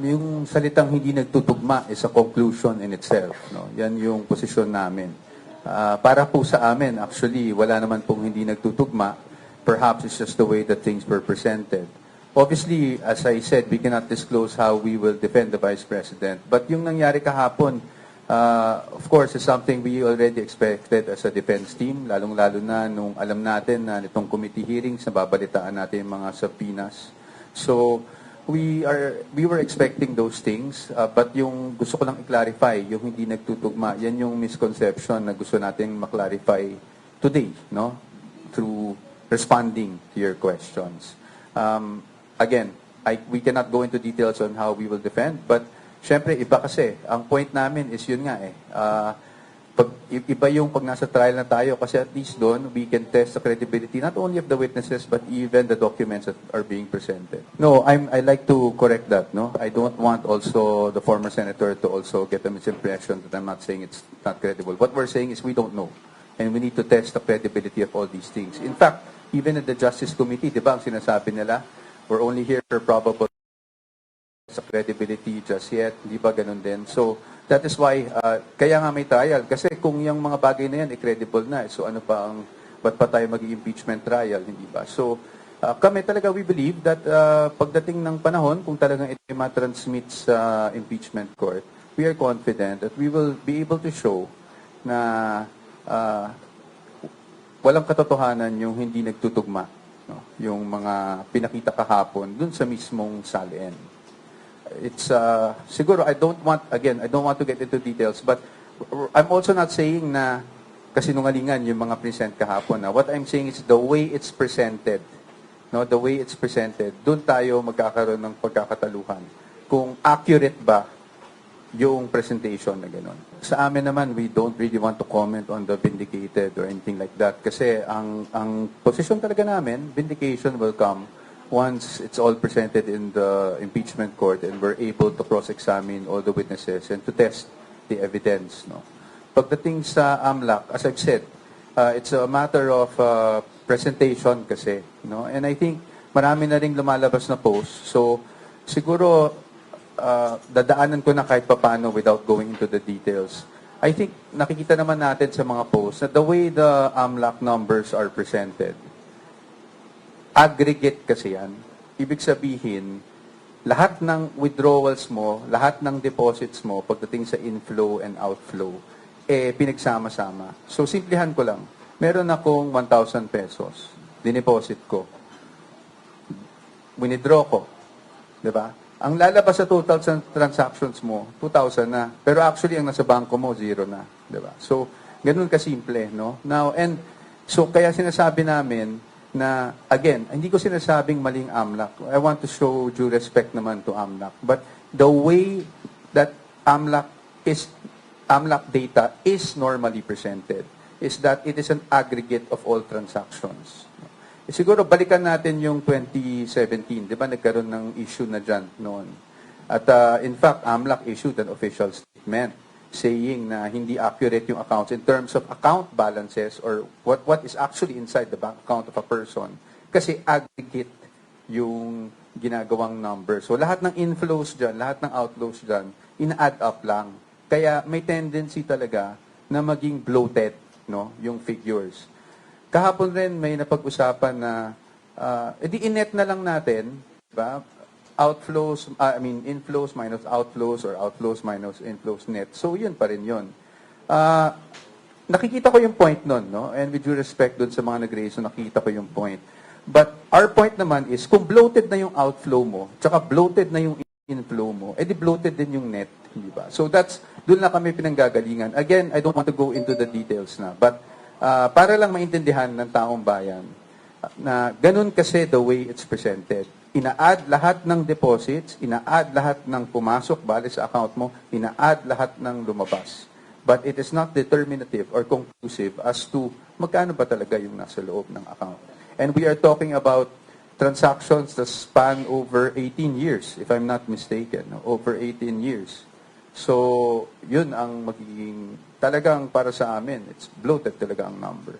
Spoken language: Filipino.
Yung salitang hindi nagtutugma is a conclusion in itself. No? Yan yung posisyon namin. Para po sa amin, actually, wala naman pong hindi nagtutugma. Perhaps it's just the way that things were presented. Obviously, as I said, we cannot disclose how we will defend the Vice President. But yung nangyari kahapon, of course, is something we already expected as a defense team, lalong-lalo na nung alam natin na itong committee hearings, nababalitaan natin yung mga subpoenas. So, we were expecting those things, but yung gusto ko lang i-clarify, yung hindi nagtutugma, yan yung misconception na gusto natin ma-clarify today, no? Through responding to your questions. Again, we cannot go into details on how we will defend, but syempre, iba kasi. Ang point namin is yun nga iba yung pag nasa trial na tayo kasi at least doon, we can test the credibility not only of the witnesses but even the documents that are being presented. No, I like to correct that. No, I don't want also the former senator to also get a misimpression that I'm not saying it's not credible. What we're saying is we don't know. And we need to test the credibility of all these things. In fact, even at the Justice Committee, di ba, ang sinasabi nila, we're only here for probable sa credibility just yet, di ba ganun din? So, that is why, kaya nga may trial. Kasi kung yung mga bagay na yan, credible na. So, ano pa ang, ba't pa tayo mag-impeachment trial, hindi ba? So, kami talaga, we believe that pagdating ng panahon, kung talagang ito ma-transmit sa impeachment court, we are confident that we will be able to show na walang katotohanan yung hindi nagtutugma, no? Yung mga pinakita kahapon dun sa mismong salin. It's siguro I don't want to get into details, but I'm also not saying na kasinungalingan yung mga present kahapon. What I'm saying is the way it's presented. No, the way it's presented, doon tayo magkakaroon ng pagkakataluhan. Kung accurate ba yung presentation na gano'n. Sa amin naman, we don't really want to comment on the vindicated or anything like that. Kasi ang posisyon talaga namin, vindication will come once it's all presented in the impeachment court and we're able to cross-examine all the witnesses and to test the evidence. No? Pagdating sa AMLAC, as I've said, it's a matter of presentation kasi. No? And I think marami na rin lumalabas na post. So siguro dadaanan ko na kahit papano without going into the details. I think nakikita naman natin sa mga posts na the way the AMLAC numbers are presented, aggregate kasi yan. Ibig sabihin, lahat ng withdrawals mo, lahat ng deposits mo, pagdating sa inflow and outflow, pinagsama-sama. So, simplihan ko lang. Meron akong 1,000 pesos. Dineposit ko. Withdraw ko. Diba? Ang lalabas sa total transactions mo, 2,000 na. Pero actually, ang nasa bangko mo, 0 na. Diba? So, ganun kasimple, no? Now, and so, kaya sinasabi namin, na, again, hindi ko sinasabing maling AMLAC. I want to show due respect naman to AMLAC. But the way that AMLAC data is normally presented is that it is an aggregate of all transactions. Siguro balikan natin yung 2017, di ba nagkaroon ng issue na dyan noon. At in fact, AMLAC issued an official statement saying na hindi accurate yung accounts in terms of account balances or what is actually inside the bank account of a person. Kasi aggregate yung ginagawang number. So lahat ng inflows dyan, lahat ng outflows dyan, ina-add up lang. Kaya may tendency talaga na maging bloated, no, yung figures. Kahapon rin may napag-usapan na edi inet na lang natin, diba? Inflows minus outflows or outflows minus inflows net. So, yun pa rin yun. Nakikita ko yung point nun, no? And with due respect dun sa mga nag-raise, so nakikita ko yung point. But our point naman is, kung bloated na yung outflow mo, tsaka bloated na yung inflow mo, edi bloated din yung net, di ba? So, dun na kami pinanggagalingan. Again, I don't want to go into the details na. But, para lang maintindihan ng taong bayan, na ganun kasi the way it's presented. Ina-add lahat ng deposits, ina-add lahat ng pumasok, bali sa account mo, ina-add lahat ng lumabas. But it is not determinative or conclusive as to magkano ba talaga yung nasa loob ng account. And we are talking about transactions that span over 18 years, if I'm not mistaken. Over 18 years. So, yun ang magiging, talagang para sa amin, it's bloated talaga ang number.